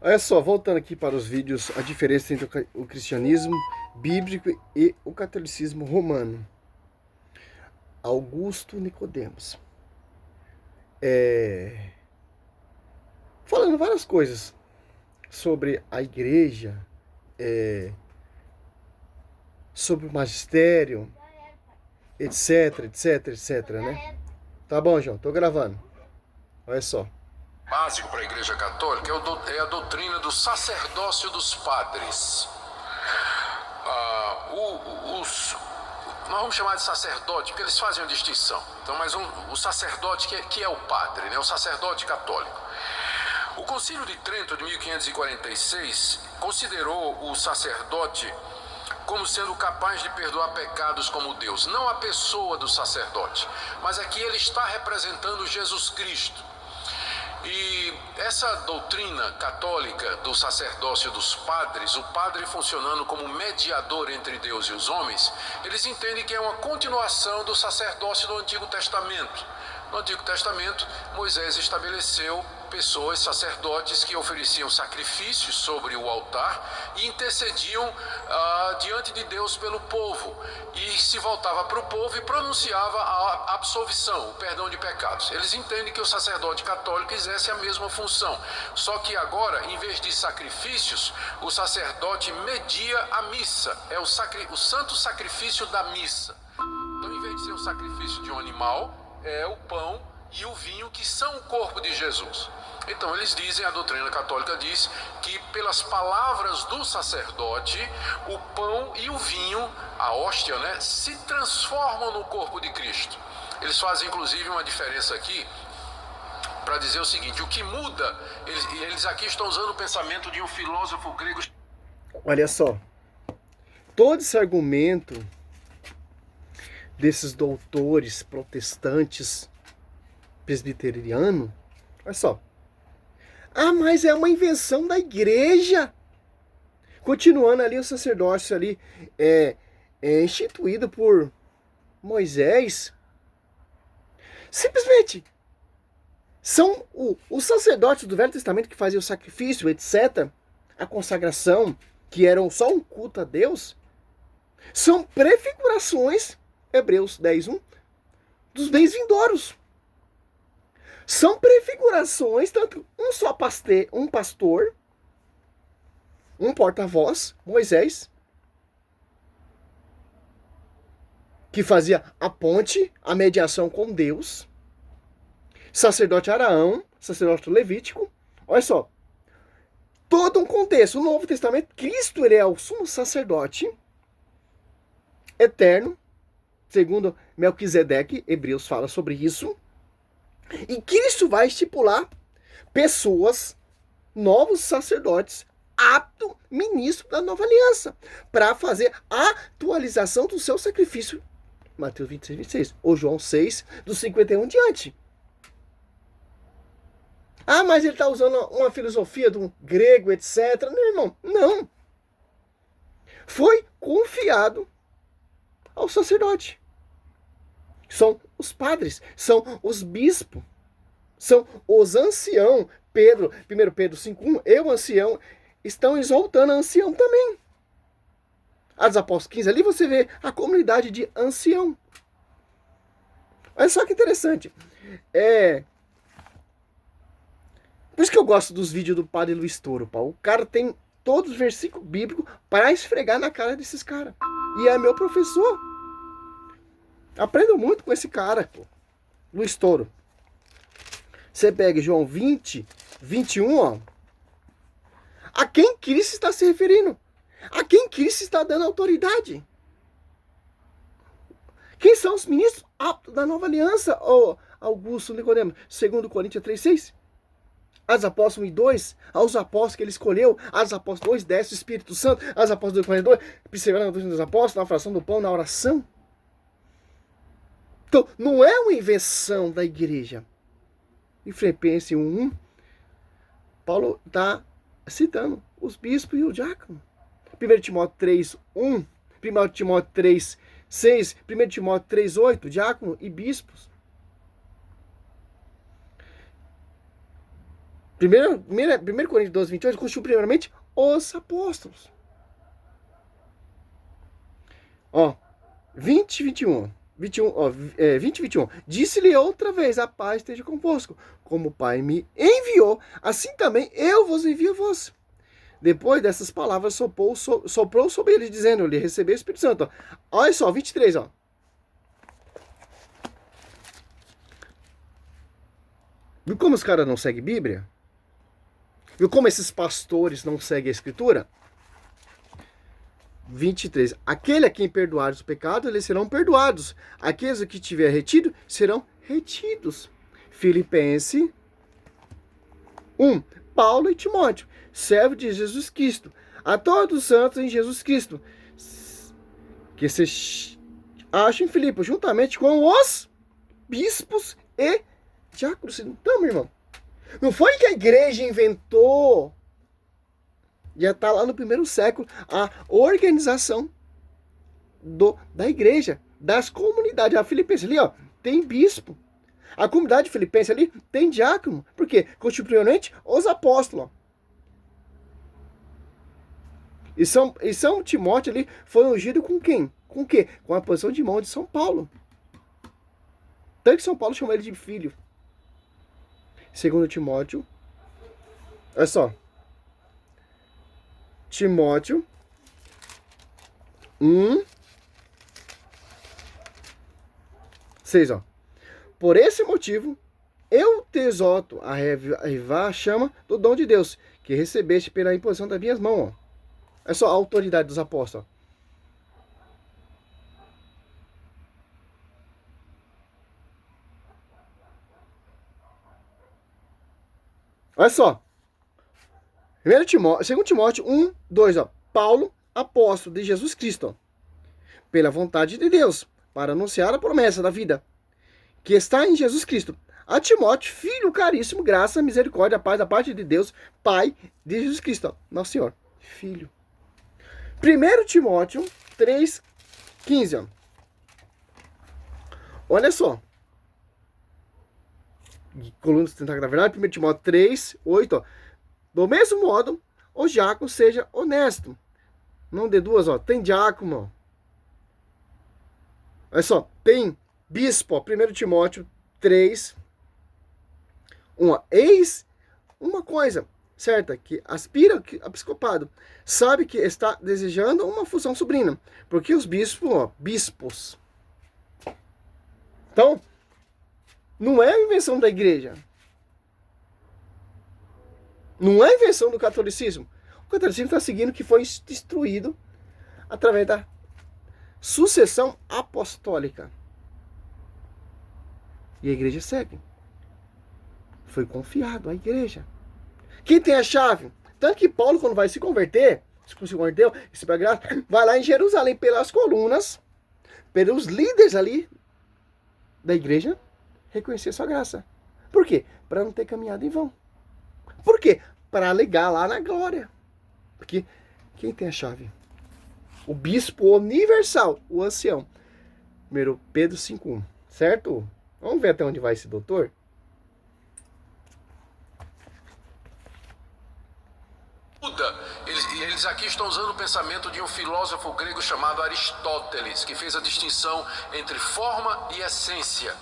Olha só, voltando aqui para os vídeos, a diferença entre o cristianismo bíblico e o catolicismo romano. Augusto Nicodemos. Falando várias coisas sobre a igreja, sobre o magistério, etc, etc, etc, né? Tá bom, João, tô gravando. Olha só. Básico para a Igreja Católica é a doutrina do sacerdócio dos padres. Nós vamos chamar de sacerdote porque eles fazem uma distinção. Então, o sacerdote que é o padre, né? O sacerdote católico. O Concílio de Trento de 1546 considerou o sacerdote como sendo capaz de perdoar pecados como Deus. Não a pessoa do sacerdote, mas aqui ele está representando Jesus Cristo. E essa doutrina católica do sacerdócio dos padres, o padre funcionando como mediador entre Deus e os homens, eles entendem que é uma continuação do sacerdócio do Antigo Testamento. No Antigo Testamento, Moisés estabeleceu pessoas, sacerdotes, que ofereciam sacrifícios sobre o altar e intercediam diante de Deus pelo povo. E se voltava para o povo e pronunciava a absolvição, o perdão de pecados. Eles entendem que o sacerdote católico exerce a mesma função. Só que agora, em vez de sacrifícios, o sacerdote media a missa. É o santo sacrifício da missa. Então, em vez de ser um sacrifício de um animal, é o pão e o vinho que são o corpo de Jesus. Então eles dizem, a doutrina católica diz que pelas palavras do sacerdote, o pão e o vinho, a hóstia, né, se transformam no corpo de Cristo. Eles fazem inclusive uma diferença aqui para dizer o seguinte: o que muda, eles aqui estão usando o pensamento de um filósofo grego. Olha só, todo esse argumento desses doutores protestantes presbiterianos, olha só. Ah, mas é uma invenção da igreja. Continuando ali, o sacerdócio ali é instituído por Moisés. Simplesmente são os sacerdotes do Velho Testamento que faziam o sacrifício, etc. A consagração, que eram só um culto a Deus, são prefigurações, Hebreus 10:1, dos bens vindouros. São prefigurações, tanto um pastor, um porta-voz, Moisés, que fazia a ponte, a mediação com Deus, sacerdote Araão, sacerdote levítico. Olha só, todo um contexto. O Novo Testamento, Cristo, ele é o sumo sacerdote eterno, segundo Melquisedeque, Hebreus fala sobre isso. E Cristo vai estipular pessoas, novos sacerdotes, apto ministro da nova aliança, para fazer a atualização do seu sacrifício. Mateus 26:26, ou João 6, do 51 em diante. Ah, mas ele está usando uma filosofia do grego, etc. Não, irmão, não. Foi confiado ao sacerdote. São os padres, são os bispos, são os anciãos. 1 Pedro 5:1, eu, ancião, estão exaltando a ancião também. Atos Apóstolos 15, ali você vê a comunidade de ancião. Olha só que interessante. Por isso que eu gosto dos vídeos do Padre Luiz Toro, Paulo. O cara tem todos os versículos bíblicos para esfregar na cara desses caras. E é meu professor. Aprendo muito com esse cara, pô. Luiz Toro. Você pega João 20, 21, ó. A quem Cristo está se referindo? A quem Cristo está dando autoridade? Quem são os ministros aptos da nova aliança? Ó, Augusto Nicodemos, 2 Coríntios 3:6. As apóstolos 2, aos apóstolos que ele escolheu, as apóstolos 2, desce o Espírito Santo, as apóstolos 42, perseverando na doutrina dos apóstolos, na fração do pão, na oração. Então, não é uma invenção da igreja. Em Filipenses 1:1, Paulo está citando os bispos e o diácono. 1 Timóteo 3:1, 1 Timóteo 3:6, 1 Timóteo 3:8, diácono e bispos. 1 Coríntios 12, 28, constitui primeiramente os apóstolos. Ó, 20, 21. 21. Disse-lhe outra vez, a paz esteja convosco. Como o Pai me enviou, assim também eu vos envio a vós. Depois dessas palavras, soprou sobre ele, dizendo, ele recebeu o Espírito Santo. Ó. Olha só, 23, ó. Viu como os caras não seguem Bíblia? Viu como esses pastores não seguem a Escritura? 23. Aquele a quem perdoares o pecado, eles serão perdoados. Aqueles que tiver retido, serão retidos. Filipenses 1. Paulo e Timóteo, servo de Jesus Cristo, a todos os santos em Jesus Cristo, que se acham em Filipe, juntamente com os bispos e diáconos. Então, meu irmão, não foi que a igreja inventou, já está lá no 1º século, a organização da igreja, das comunidades. A Filipenses ali, ó, tem bispo. A comunidade filipense ali tem diácono. Por quê? Constitucionalmente, os apóstolos. E São Timóteo ali foi ungido com quem? Com o quê? Com a posição de mão de São Paulo. Tanto que São Paulo chama ele de filho. Segundo Timóteo. Olha só. Timóteo 1:6, ó. Por esse motivo, eu te exorto a revivar a chama do dom de Deus, que recebeste pela imposição das minhas mãos. Ó. É só a autoridade dos apóstolos. Olha só. 2 Timóteo 1:2, ó. Paulo, apóstolo de Jesus Cristo, pela vontade de Deus, para anunciar a promessa da vida que está em Jesus Cristo. A Timóteo, filho caríssimo, graça, misericórdia, paz da parte de Deus, Pai de Jesus Cristo, nosso Senhor. Filho. 1 Timóteo 3:15, ó. Olha só. Coluna sustentável da verdade, 1 Timóteo 3:8, ó. Do mesmo modo, o diácono seja honesto. Não dê duas, ó. Tem diácono, ó. Olha só, tem bispo, ó. 1 Timóteo 3:1, ó. Eis uma coisa certa, que aspira a episcopado, sabe que está desejando uma função sublina, porque os bispos, ó, bispos. Então, não é a invenção da igreja. Não é a invenção do catolicismo. O catolicismo está seguindo o que foi destruído através da sucessão apostólica. E a igreja segue. Foi confiado à igreja. Quem tem a chave? Tanto que Paulo, quando vai se converter, vai lá em Jerusalém pelas colunas, pelos líderes ali da igreja, reconhecer sua graça. Por quê? Para não ter caminhado em vão. Por quê? Para alegar lá na glória. Porque quem tem a chave? O bispo universal, o ancião. 1 Pedro 5:1. Certo? Vamos ver até onde vai esse doutor? Eles aqui estão usando o pensamento de um filósofo grego chamado Aristóteles, que fez a distinção entre forma e essência,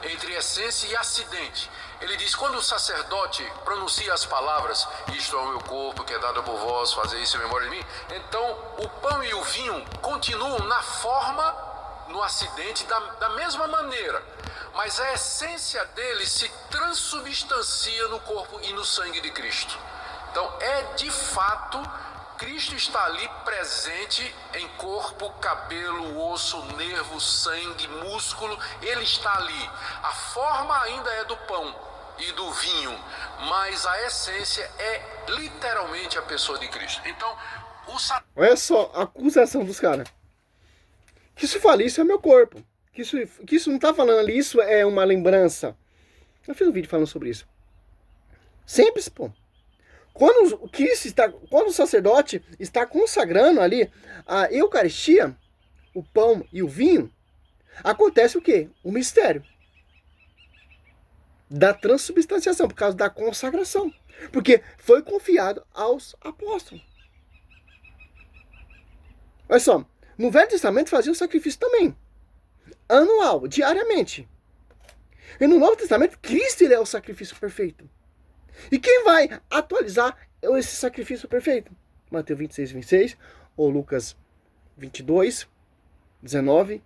entre essência e acidente. Ele diz, quando o sacerdote pronuncia as palavras, isto é o meu corpo que é dado por vós, fazer isso em memória de mim, então o pão e o vinho continuam na forma, no acidente, da mesma maneira, mas a essência deles se transubstancia no corpo e no sangue de Cristo. Então, de fato, Cristo está ali presente em corpo, cabelo, osso, nervo, sangue, músculo. Ele está ali. A forma ainda é do pão e do vinho, mas a essência é literalmente a pessoa de Cristo. Então, olha só a acusação dos caras. Que isso fala, isso é meu corpo. Que isso não está falando ali, isso é uma lembrança. Eu fiz um vídeo falando sobre isso. Simples, pô. Quando o sacerdote está consagrando ali a Eucaristia, o pão e o vinho, acontece o quê? O mistério da transubstanciação, por causa da consagração. Porque foi confiado aos apóstolos. Olha só, no Velho Testamento fazia o sacrifício também. Anual, diariamente. E no Novo Testamento, Cristo ele é o sacrifício perfeito. E quem vai atualizar esse sacrifício perfeito? Mateus 26, 26, ou Lucas 22, 19,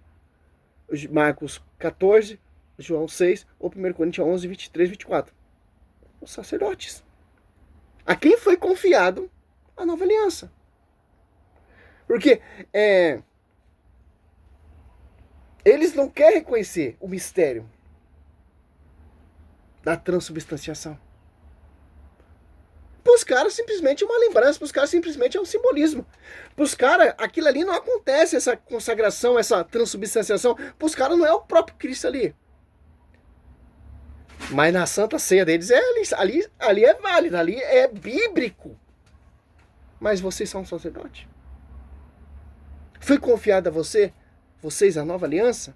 Marcos 14, João 6, ou 1 Coríntios 11, 23, 24. Os sacerdotes. A quem foi confiado a nova aliança. Porque eles não querem reconhecer o mistério da transubstanciação. Para os caras, simplesmente é uma lembrança. Para os caras, simplesmente é um simbolismo. Para os caras, aquilo ali não acontece, essa consagração, essa transubstanciação. Para os caras, não é o próprio Cristo ali. Mas na Santa Ceia deles, ali é válido, ali é bíblico. Mas vocês são sacerdote. Foi confiado a vocês, a nova aliança?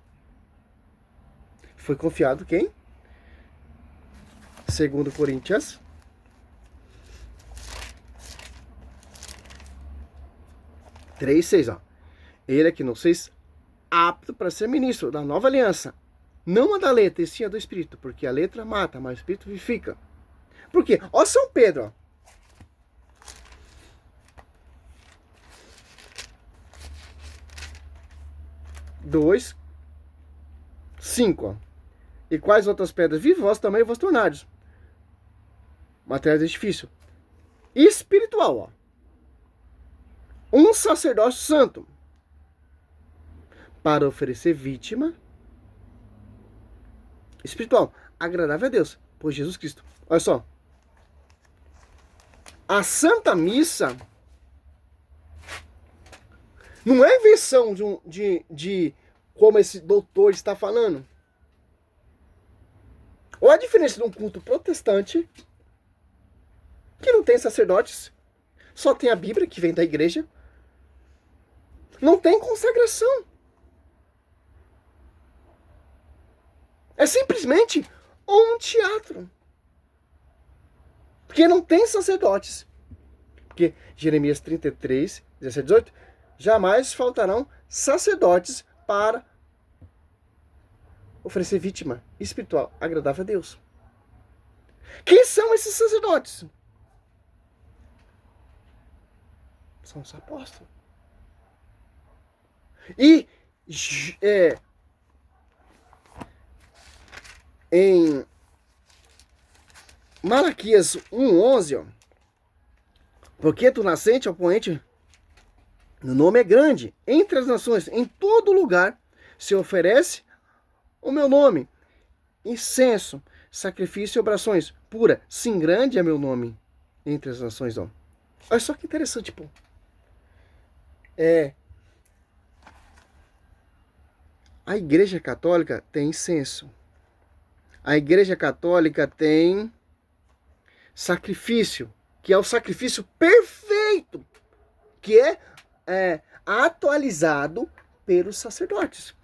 Foi confiado quem? 2 Coríntios 3:6, ó. Ele é que nos fez apto para ser ministro da nova aliança. Não a da letra, e sim a do Espírito. Porque a letra mata, mas o Espírito vivifica. Por quê? Ó São Pedro, ó. 2, 5, ó. E quais outras pedras vivem, vós também vos tornares materiais de edifício espiritual, ó. Um sacerdócio santo para oferecer vítima espiritual agradável a Deus por Jesus Cristo. Olha só, a Santa Missa não é invenção de como esse doutor está falando. Ou a diferença de um culto protestante, que não tem sacerdotes, só tem a Bíblia, que vem da igreja, não tem consagração. É simplesmente um teatro. Porque não tem sacerdotes. Porque Jeremias 33, 17, 18, jamais faltarão sacerdotes para oferecer vítima espiritual agradável a Deus. Quem são esses sacerdotes? São os apóstolos. E em Malaquias 1:11, ó, porque do nascente ao poente, o nome é grande entre as nações, em todo lugar se oferece o meu nome, incenso, sacrifício e orações pura, sim, grande é meu nome entre as nações, ó. Olha só que interessante, pô. A Igreja Católica tem incenso. A Igreja Católica tem sacrifício, que é o sacrifício perfeito, que é atualizado pelos sacerdotes.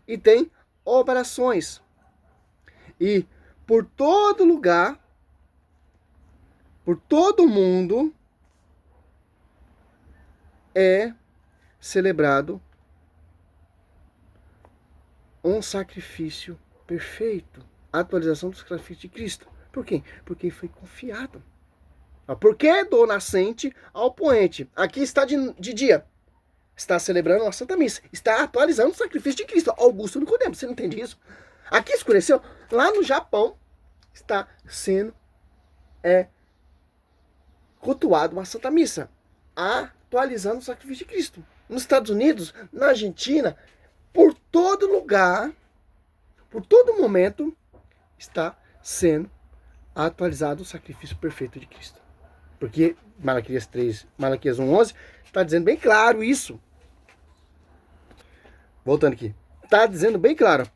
E tem orações. E por todo lugar, por todo mundo, é celebrado um sacrifício perfeito. A atualização do sacrifício de Cristo. Por quê? Porque foi confiado. Porque do nascente ao poente. Aqui está de dia. Está celebrando a Santa Missa. Está atualizando o sacrifício de Cristo. Augusto Nicodemo. Você não entende isso? Aqui escureceu. Lá no Japão está sendo cultuado uma Santa Missa. Atualizando o sacrifício de Cristo. Nos Estados Unidos, na Argentina, por todo lugar, por todo momento, está sendo atualizado o sacrifício perfeito de Cristo. Porque Malaquias 1:11 está dizendo bem claro isso. Voltando aqui. Está dizendo bem claro.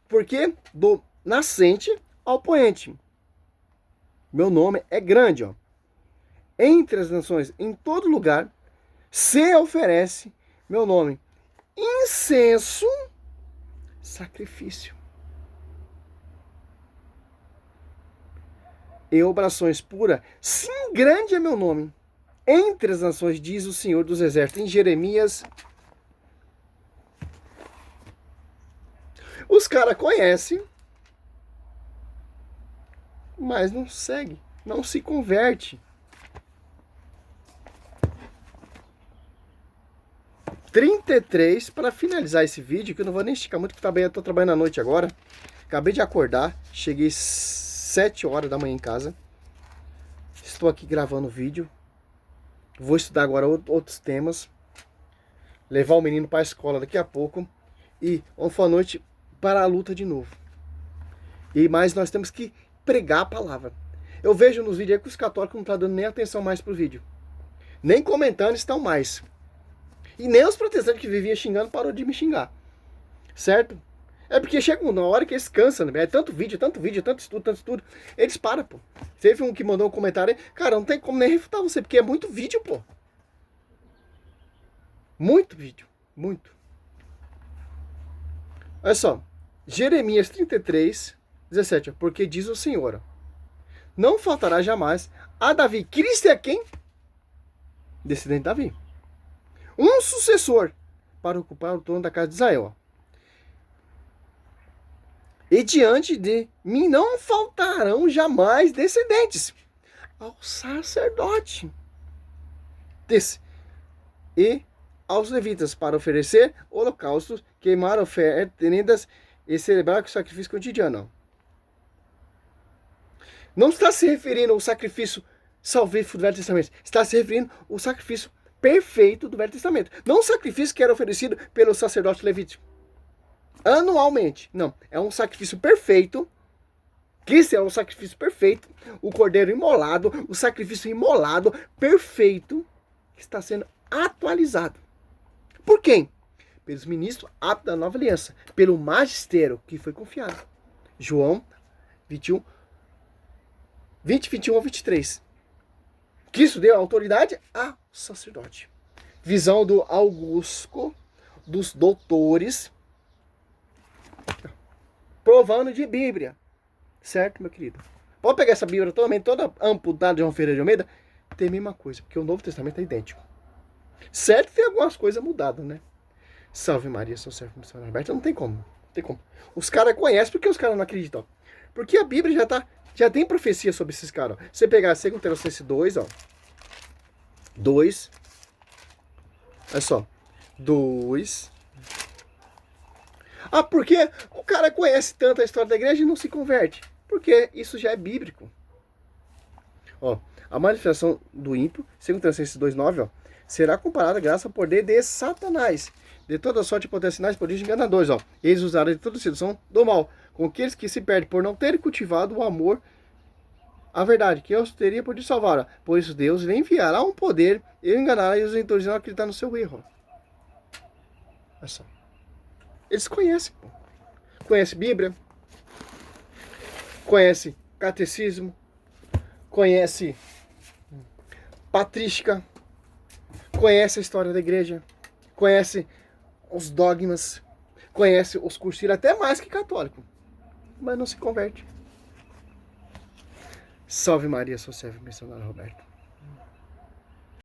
Porque do nascente ao poente. Meu nome é grande, ó. Entre as nações, em todo lugar, se oferece meu nome. Incenso, sacrifício. e oblações puras, sim, grande é meu nome entre as nações, diz o Senhor dos Exércitos. Em Jeremias, os caras conhecem, mas não segue, não se converte. 33, para finalizar esse vídeo, que eu não vou nem esticar muito, porque eu estou trabalhando à noite agora. Acabei de acordar, cheguei 7 horas da manhã em casa. Estou aqui gravando o vídeo. Vou estudar agora outros temas. Levar o menino para a escola daqui a pouco. E ontem foi a noite para a luta de novo. Mas nós temos que pregar a palavra. Eu vejo nos vídeos aí que os católicos não estão dando nem atenção mais pro vídeo. Nem comentando estão mais. E nem os protestantes que viviam xingando parou de me xingar. Certo? É porque chega uma hora que eles cansam, né? É tanto vídeo, tanto estudo. Eles param, pô. Teve um que mandou um comentário aí. Cara, não tem como nem refutar você, porque é muito vídeo, pô. Muito vídeo. Muito. Olha só. Jeremias 33, 17. Porque diz o Senhor: não faltará jamais a Davi. Cristo é quem? Descendente de Davi. Um sucessor para ocupar o trono da casa de Israel. E diante de mim não faltarão jamais descendentes ao sacerdote e aos levitas para oferecer holocaustos, queimar ofertas e celebrar o sacrifício cotidiano. Não está se referindo ao sacrifício salvífico do Velho Testamento. Está se referindo ao sacrifício perfeito do Velho Testamento. Não o sacrifício que era oferecido pelo sacerdote levítico anualmente. Não, é um sacrifício perfeito. Cristo é um sacrifício perfeito. O cordeiro imolado, o sacrifício imolado perfeito, que está sendo atualizado. Por quem? Pelos ministros aptos da nova aliança, pelo magistério que foi confiado. João 21, 21 a 23. Cristo deu autoridade ao sacerdote. Visão do Augusto, dos doutores, provando de Bíblia. Certo, meu querido? Pode pegar essa Bíblia toda amputada de João Ferreira de Almeida, tem a mesma coisa, porque o Novo Testamento é idêntico. Certo, tem algumas coisas mudadas, né? Salve Maria, sou servo missionário Roberto. Não tem como. Não tem como. Os caras conhecem, porque os caras não acreditam. Porque a Bíblia já tem profecia sobre esses caras. Você pegar 2 Tessalonicenses 2, ó. 2. Olha só. 2. Ah, porque o cara conhece tanto a história da igreja e não se converte? Porque isso já é bíblico. Ó, a manifestação do ímpio, 2 Tessalonicenses 2:9, ó, será comparada graças ao poder de Satanás, de toda sorte de potência, sinais, prodígios enganadores, ó. Eles usaram de toda sedução do mal, com aqueles que se perdem por não terem cultivado o amor à verdade, que os teria podido salvar. Ó. Por isso Deus lhe enviará um poder e enganará e os induzirá a acreditar no seu erro. Olha só. Eles conhecem, pô. Conhece Bíblia, conhece catecismo, conhece patrística, conhece a história da igreja, conhece os dogmas, conhece os cursilhos, até mais que católico, mas não se converte. Salve Maria, sou servo missionário Roberto.